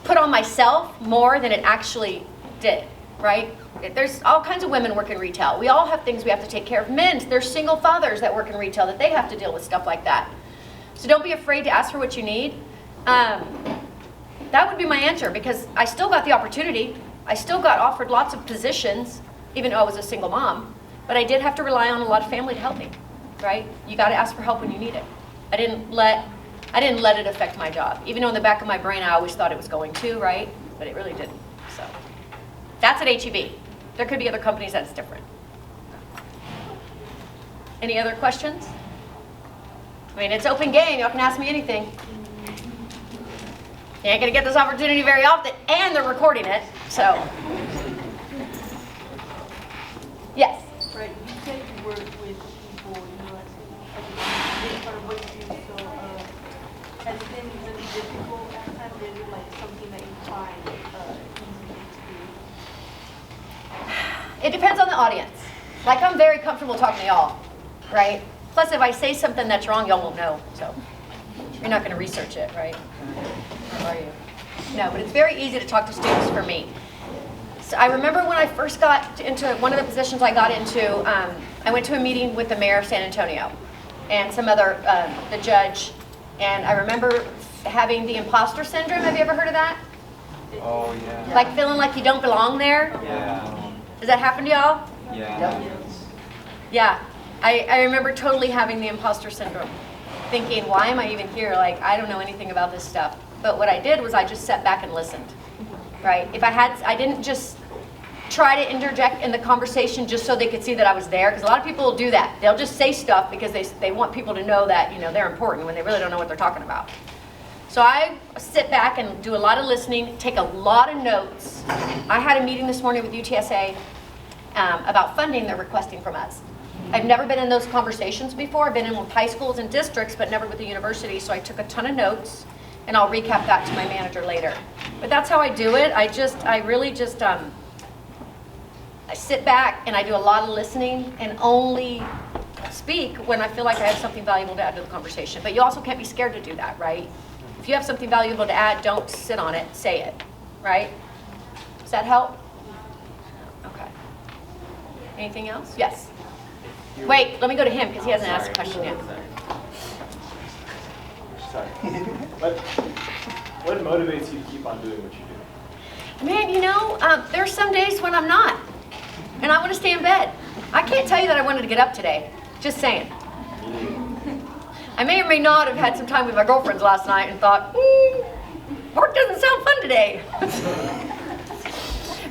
put on myself more than it actually did, right? There's all kinds of women work in retail. We all have things we have to take care of. Men, there's single fathers that work in retail that they have to deal with stuff like that. So don't be afraid to ask for what you need. That would be my answer because I still got the opportunity. I still got offered lots of positions, even though I was a single mom. But I did have to rely on a lot of family to help me, right? You got to ask for help when you need it. I didn't let it affect my job. Even though in the back of my brain I always thought it was going to, right? But it really didn't. So that's at HEB. There could be other companies that's different. Any other questions? I mean, it's open game. Y'all can ask me anything. You ain't gonna get this opportunity very often, and they're recording it, so. Yes? Right, you said you work with people, you know, as part of what you do, so, has it been really difficult at times, is it like something that you find easy to do? It depends on the audience. Like, I'm very comfortable talking to y'all, right? Plus, if I say something that's wrong, y'all won't know. So you're not going to research it, right? Or are you? No, but it's very easy to talk to students for me. So I remember when I first got into one of the positions I got into, I went to a meeting with the mayor of San Antonio and some other, the judge, and I remember having the imposter syndrome. Have you ever heard of that? Oh, yeah. Like feeling like you don't belong there? Yeah. Does that happen to y'all? Yeah. Yeah. I remember totally having the imposter syndrome, thinking, why am I even here? Like, I don't know anything about this stuff. But what I did was I just sat back and listened, right? I didn't just try to interject in the conversation just so they could see that I was there, because a lot of people will do that. They'll just say stuff because they want people to know that, you know, they're important when they really don't know what they're talking about. So I sit back and do a lot of listening, take a lot of notes. I had a meeting this morning with UTSA about funding they're requesting from us. I've never been in those conversations before. I've been in with high schools and districts, but never with the university. So I took a ton of notes, and I'll recap that to my manager later. But that's how I do it. I really just, I sit back and I do a lot of listening and only speak when I feel like I have something valuable to add to the conversation. But you also can't be scared to do that, right? If you have something valuable to add, don't sit on it, say it, right? Does that help? Okay. Anything else? Yes. Wait, let me go to him because he hasn't asked a question yet. Sorry. What motivates you to keep on doing what you do? Man, you know, there's some days when I'm not, and I want to stay in bed. I can't tell you that I wanted to get up today. Just saying. I may or may not have had some time with my girlfriends last night and thought, work doesn't sound fun today.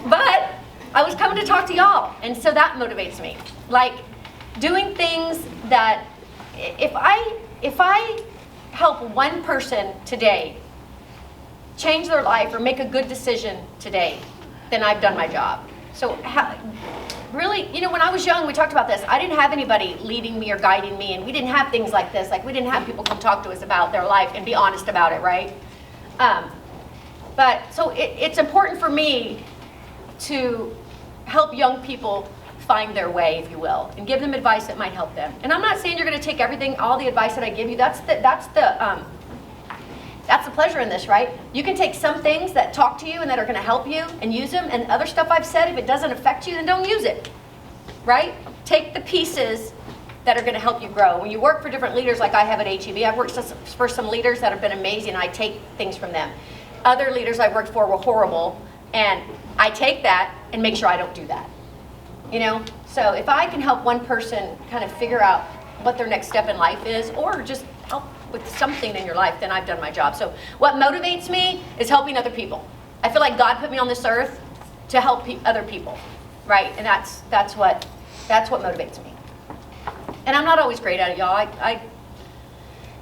But I was coming to talk to y'all, and so that motivates me. Like, doing things that, if I help one person today change their life or make a good decision today, then I've done my job. So really, you know, when I was young, we talked about this, I didn't have anybody leading me or guiding me, and we didn't have things like this. Like, we didn't have people come talk to us about their life and be honest about it, right? But so it's important for me to help young people find their way, if you will, and give them advice that might help them. And I'm not saying you're going to take everything, all the advice that I give you. That's the pleasure in this, right? You can take some things that talk to you and that are going to help you and use them, and other stuff I've said, if it doesn't affect you, then don't use it, right? Take the pieces that are going to help you grow. When you work for different leaders like I have at HEB, I've worked for some leaders that have been amazing, and I take things from them. Other leaders I worked for were horrible, and I take that and make sure I don't do that. You know, so if I can help one person kind of figure out what their next step in life is, or just help with something in your life, then I've done my job. So what motivates me is helping other people. I feel like God put me on this earth to help other people, right? And that's what motivates me. And I'm not always great at it, y'all.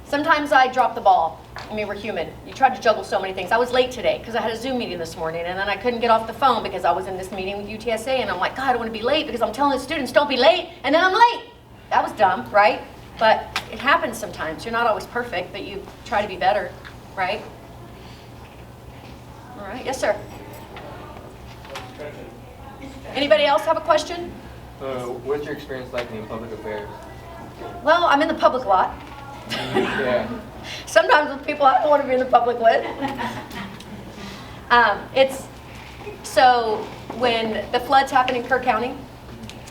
Sometimes I drop the ball. I mean, we're human. You try to juggle so many things. I was late today because I had a Zoom meeting this morning, and then I couldn't get off the phone because I was in this meeting with UTSA, and I'm like, God, I don't want to be late because I'm telling the students don't be late, and then I'm late. That was dumb, right? But it happens sometimes. You're not always perfect, but you try to be better, right? All right, yes, sir. Anybody else have a question? What's your experience like in public affairs? Well, I'm in the public a lot. Yeah. Sometimes with people I don't want to be in the public with. So when the floods happened in Kerr County,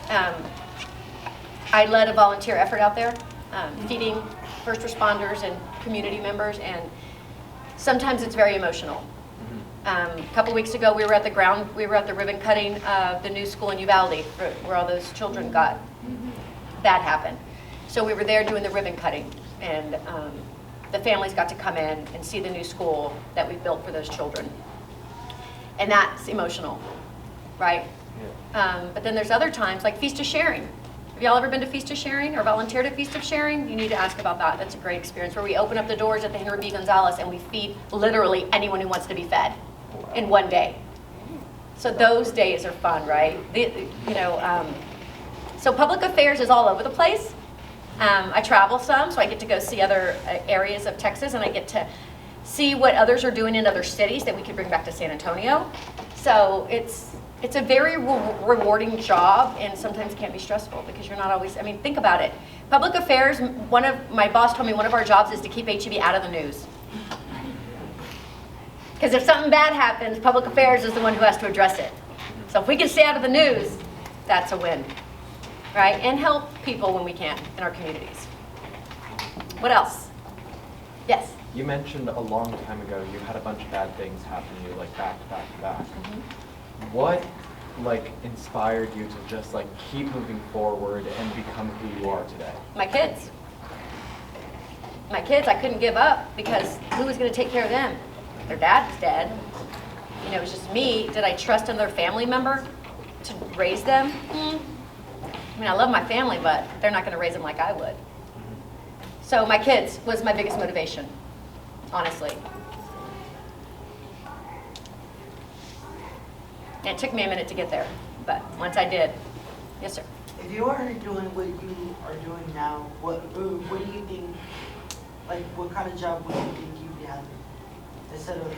I led a volunteer effort out there, feeding first responders and community members, and sometimes it's very emotional. A couple weeks ago, we were at the ribbon cutting of the new school in Uvalde, where all those children got. That happened. So we were there doing the ribbon cutting, and the families got to come in and see the new school that we built for those children. And that's emotional, right? Yeah. But then there's other times, like Feast of Sharing. Have y'all ever been to Feast of Sharing or volunteered at Feast of Sharing? You need to ask about that. That's a great experience, where we open up the doors at the Henry B. Gonzalez and we feed literally anyone who wants to be fed in one day. So those days are fun, right? So public affairs is all over the place. I travel some, so I get to go see other areas of Texas, and I get to see what others are doing in other cities that we could bring back to San Antonio. So It's a very rewarding job and sometimes can be stressful because you're not always, I mean, think about it. Public affairs, my boss told me one of our jobs is to keep HEB out of the news. Because if something bad happens, public affairs is the one who has to address it. So if we can stay out of the news, that's a win, right? And help people when we can in our communities. What else? Yes? You mentioned a long time ago you had a bunch of bad things happen to you, like back to back to back. What inspired you to just keep moving forward and become who you are today? My kids. My kids, I couldn't give up because who was going to take care of them? Their dad's dead. You know, it was just me. Did I trust another family member to raise them? I mean, I love my family, but they're not going to raise them like I would. So my kids was my biggest motivation, honestly. And it took me a minute to get there, but once I did, yes, sir. If you are doing what you are doing now, what do you think, what kind of job would you think you'd be having? Instead of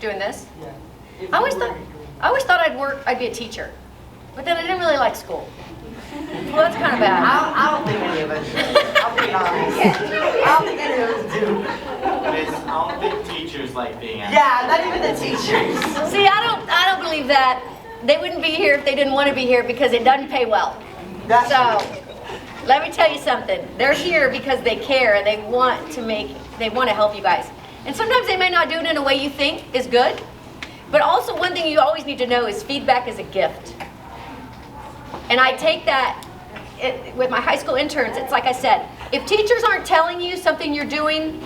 doing this? Yeah. I always thought I'd be a teacher, but then I didn't really like school. Well, that's kind of bad. I don't think any of us do. I'll be honest. I don't think any of us do. I don't think teachers like being at Yeah, not even the teachers. See, I don't believe that. They wouldn't be here if they didn't want to be here because it doesn't pay well. So, let me tell you something. They're here because they care and they want to help you guys. And sometimes they may not do it in a way you think is good. But also one thing you always need to know is feedback is a gift. And I take that with my high school interns. It's like I said, if teachers aren't telling you something you're doing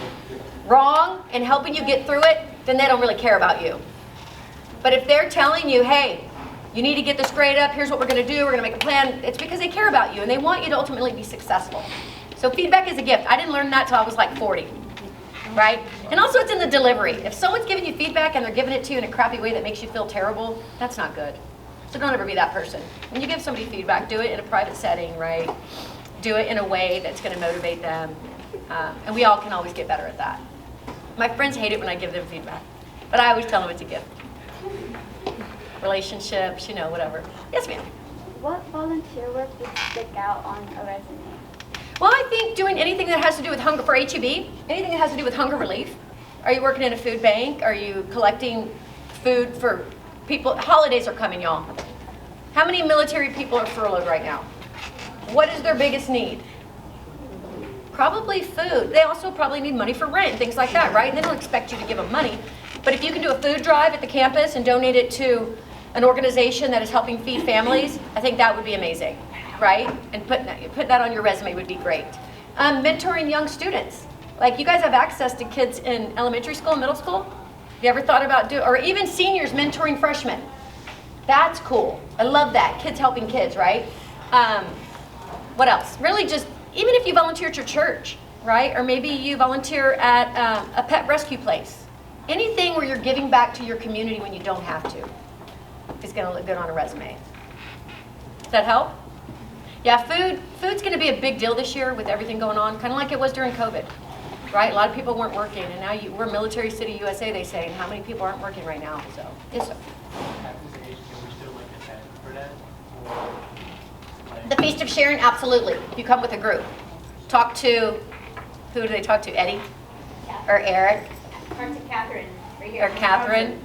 wrong and helping you get through it, then they don't really care about you. But if they're telling you, hey, you need to get this grade up, here's what we're going to do, we're going to make a plan, it's because they care about you and they want you to ultimately be successful. So feedback is a gift. I didn't learn that till I was like 40, right? And also it's in the delivery. If someone's giving you feedback and they're giving it to you in a crappy way that makes you feel terrible, that's not good. So don't ever be that person. When you give somebody feedback, do it in a private setting, right? Do it in a way that's going to motivate them. And we all can always get better at that. My friends hate it when I give them feedback, but I always tell them it's a gift. Relationships, whatever. Yes, ma'am. What volunteer work would stick out on a resume? Well, I think doing anything that has to do with hunger for HEB, anything that has to do with hunger relief. Are you working in a food bank? Are you collecting food for people? Holidays are coming, y'all. How many military people are furloughed right now? What is their biggest need? Probably food. They also probably need money for rent, things like that, right? They don't expect you to give them money. But if you can do a food drive at the campus and donate it to an organization that is helping feed families, I think that would be amazing, right? And put that on your resume would be great. Mentoring young students. Like you guys have access to kids in elementary school, middle school. Have you ever thought about or even seniors mentoring freshmen? That's cool. I love that. Kids helping kids, right? What else? Really just, even if you volunteer at your church, right? Or maybe you volunteer at a pet rescue place. Anything where you're giving back to your community when you don't have to is going to look good on a resume. Does that help? Yeah, food's going to be a big deal this year with everything going on, kind of like it was during COVID, right? A lot of people weren't working, and now we're Military City, USA, they say, and how many people aren't working right now? So, yes, sir. The Feast of Sharing, absolutely. If you come with a group. Talk to, who do they talk to? Eddie? Or Eric? Talk to Catherine. Right here. Or Catherine?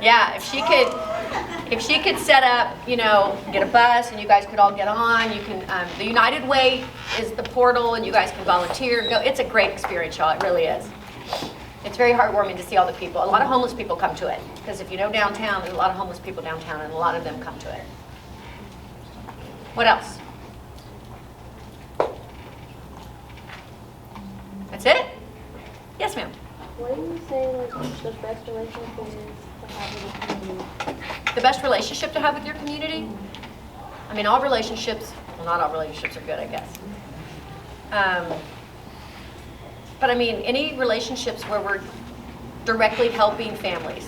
Yeah, if she could set up, get a bus and you guys could all get on. You can, the United Way is the portal and you guys can volunteer. Go. It's a great experience, y'all. It really is. It's very heartwarming to see all the people. A lot of homeless people come to it because if you know downtown, there's a lot of homeless people downtown and a lot of them come to it. What else? That's it? Yes, ma'am. What do you say the best relationship is to have with your community? The best relationship to have with your community? I mean, all relationships, well, not all relationships are good, I guess. But I mean, any relationships where we're directly helping families,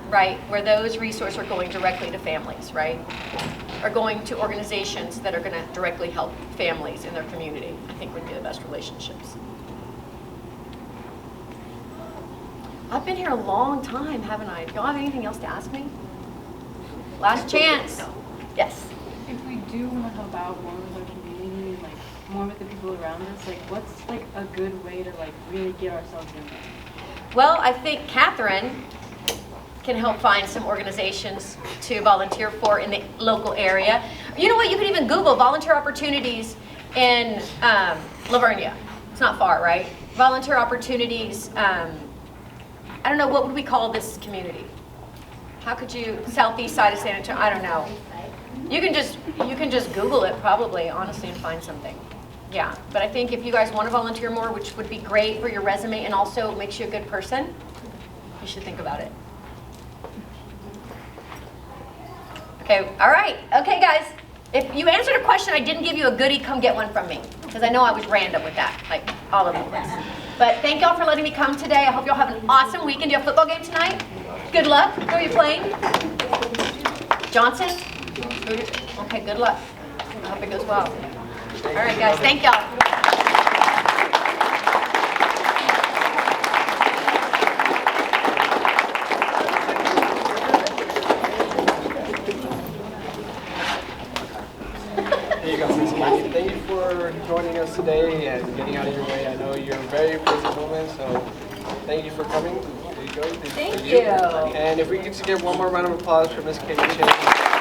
right? Where those resources are going directly to families, right? Are going to organizations that are going to directly help families in their community, I think would be the best relationships. I've been here a long time, haven't I? Do y'all have anything else to ask me? Last chance. Yes. If we do want to help out more with our community, and, like more with the people around us, like what's like a good way to like really get ourselves in there? Well, I think Catherine can help find some organizations to volunteer for in the local area. You know what? You can even Google volunteer opportunities in Lavernia. It's not far, right? Volunteer opportunities. I don't know, what would we call this community? How could you, southeast side of San Antonio? I don't know. You can just Google it probably, honestly, and find something. Yeah, but I think if you guys want to volunteer more, which would be great for your resume and also makes you a good person, you should think about it. Okay, all right. Okay, guys. If you answered a question, I didn't give you a goodie, come get one from me. Because I know I was random with that, like all of you. But thank y'all for letting me come today. I hope y'all have an awesome weekend. Do you have a football game tonight? Good luck. Who are you playing? Johnson? Okay, good luck. I hope it goes well. All right, guys. Thank y'all. Hey, you guys. Thank you for joining us today and getting out of your way. I know you're a very busy woman, so thank you for coming. There you go. Thank you. And if we could just give one more round of applause for Miss Katie Chan.